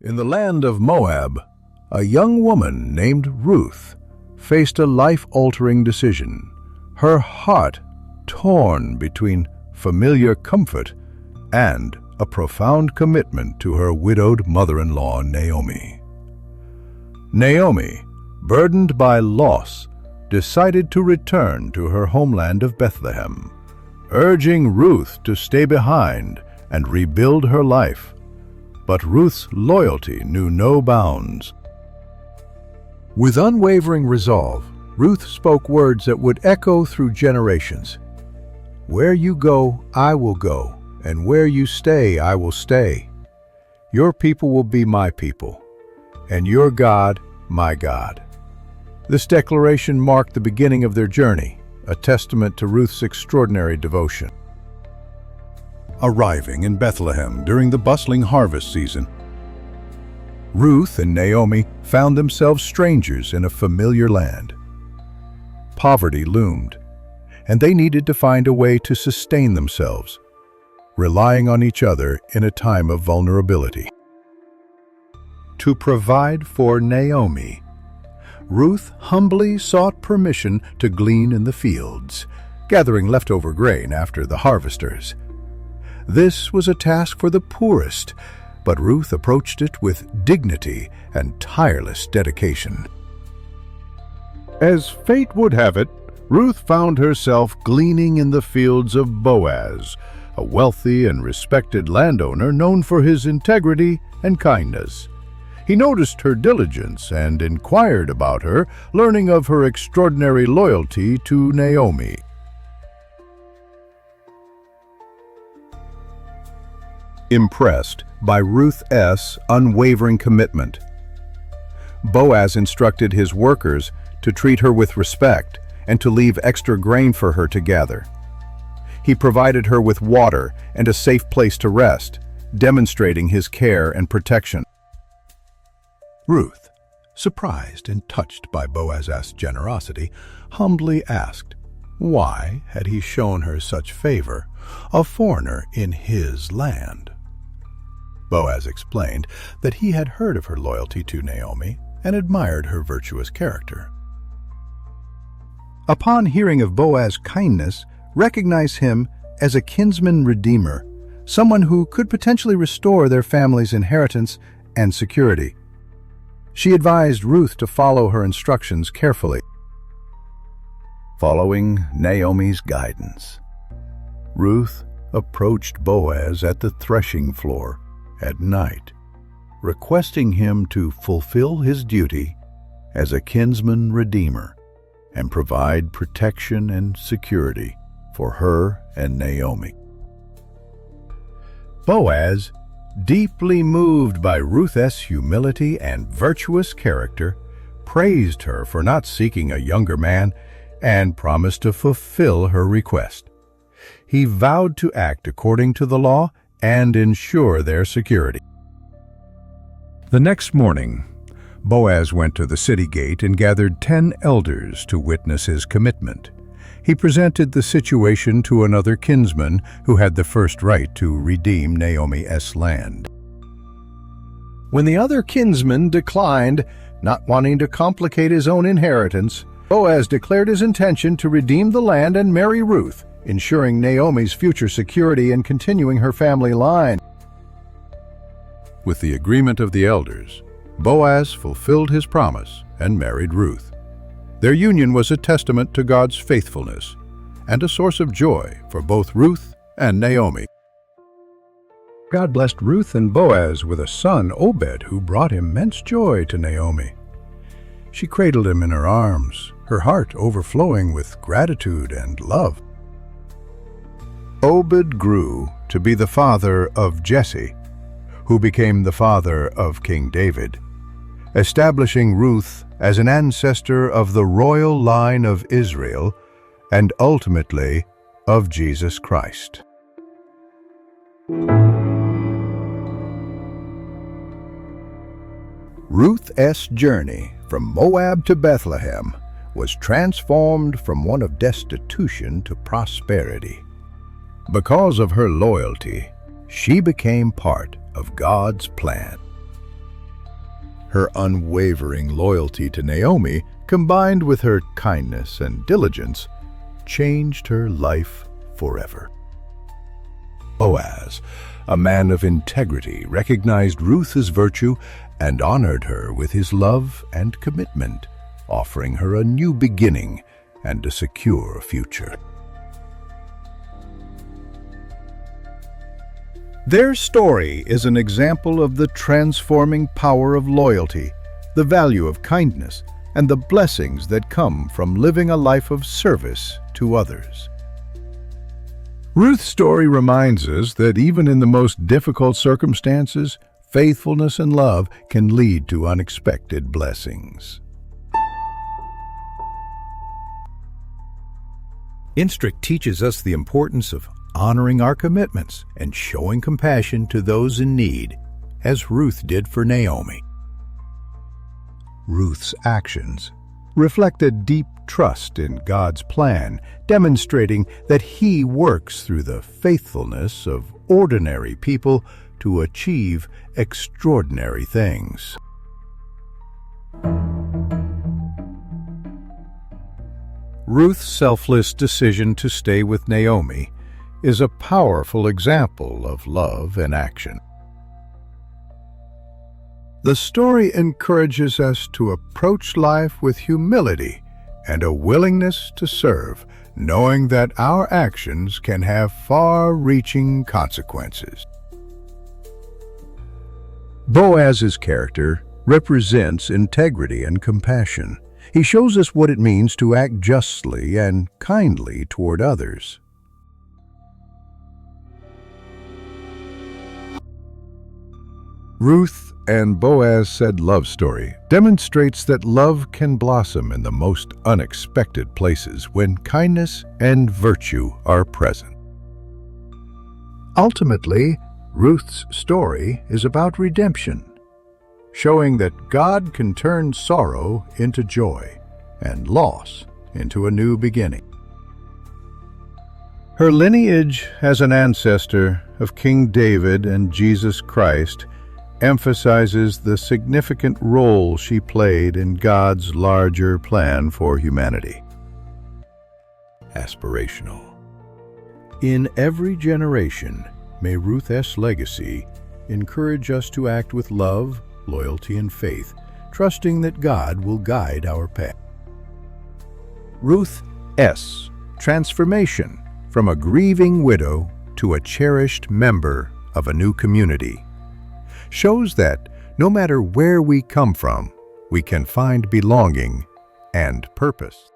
In the land of Moab, a young woman named Ruth faced a life-altering decision, her heart torn between familiar comfort and a profound commitment to her widowed mother-in-law, Naomi. Naomi, burdened by loss, decided to return to her homeland of Bethlehem, urging Ruth to stay behind and rebuild her life. But Ruth's loyalty knew no bounds. With unwavering resolve, Ruth spoke words that would echo through generations. "Where you go, I will go, and where you stay, I will stay. Your people will be my people, and your God, my God." This declaration marked the beginning of their journey, a testament to Ruth's extraordinary devotion. Arriving in Bethlehem during the bustling harvest season, Ruth and Naomi found themselves strangers in a familiar land. Poverty loomed, and they needed to find a way to sustain themselves, relying on each other in a time of vulnerability. To provide for Naomi, Ruth humbly sought permission to glean in the fields, gathering leftover grain after the harvesters. This was a task for the poorest, but Ruth approached it with dignity and tireless dedication. As fate would have it, Ruth found herself gleaning in the fields of Boaz, a wealthy and respected landowner known for his integrity and kindness. He noticed her diligence and inquired about her, learning of her extraordinary loyalty to Naomi. Impressed by Ruth's unwavering commitment, Boaz instructed his workers to treat her with respect and to leave extra grain for her to gather. He provided her with water and a safe place to rest, demonstrating his care and protection. Ruth, surprised and touched by Boaz's generosity, humbly asked, why had he shown her such favor, a foreigner in his land? Boaz explained that he had heard of her loyalty to Naomi and admired her virtuous character. Upon hearing of Boaz's kindness, recognized him as a kinsman redeemer, someone who could potentially restore their family's inheritance and security. She advised Ruth to follow her instructions carefully. Following Naomi's guidance, Ruth approached Boaz at the threshing floor at night, requesting him to fulfill his duty as a kinsman redeemer and provide protection and security for her and Naomi. Boaz, deeply moved by Ruth's humility and virtuous character, praised her for not seeking a younger man and promised to fulfill her request. He vowed to act according to the law and ensure their security. The next morning, Boaz went to the city gate and gathered 10 elders to witness his commitment. He presented the situation to another kinsman who had the first right to redeem Naomi's land. When the other kinsman declined, not wanting to complicate his own inheritance, Boaz declared his intention to redeem the land and marry Ruth, ensuring Naomi's future security and continuing her family line. With the agreement of the elders, Boaz fulfilled his promise and married Ruth. Their union was a testament to God's faithfulness and a source of joy for both Ruth and Naomi. God blessed Ruth and Boaz with a son, Obed, who brought immense joy to Naomi. She cradled him in her arms, her heart overflowing with gratitude and love. Obed grew to be the father of Jesse, who became the father of King David, establishing Ruth as an ancestor of the royal line of Israel and ultimately of Jesus Christ. Ruth's journey from Moab to Bethlehem was transformed from one of destitution to prosperity. Because of her loyalty, she became part of God's plan. Her unwavering loyalty to Naomi, combined with her kindness and diligence, changed her life forever. Boaz, a man of integrity, recognized Ruth's virtue and honored her with his love and commitment, offering her a new beginning and a secure future. Their story is an example of the transforming power of loyalty, the value of kindness, and the blessings that come from living a life of service to others. Ruth's story reminds us that even in the most difficult circumstances, faithfulness and love can lead to unexpected blessings. Instruct teaches us the importance of honoring our commitments and showing compassion to those in need, as Ruth did for Naomi. Ruth's actions reflected deep trust in God's plan, demonstrating that He works through the faithfulness of ordinary people to achieve extraordinary things. Ruth's selfless decision to stay with Naomi is a powerful example of love in action. The story encourages us to approach life with humility and a willingness to serve, knowing that our actions can have far-reaching consequences. Boaz's character represents integrity and compassion. He shows us what it means to act justly and kindly toward others. Ruth and Boaz's said love story demonstrates that love can blossom in the most unexpected places when kindness and virtue are present. Ultimately, Ruth's story is about redemption, showing that God can turn sorrow into joy and loss into a new beginning. Her lineage as an ancestor of King David and Jesus Christ emphasizes the significant role she played in God's larger plan for humanity. Aspirational. In every generation, may Ruth's legacy encourage us to act with love, loyalty, and faith, trusting that God will guide our path. Ruth's transformation from a grieving widow to a cherished member of a new community shows that no matter where we come from, we can find belonging and purpose.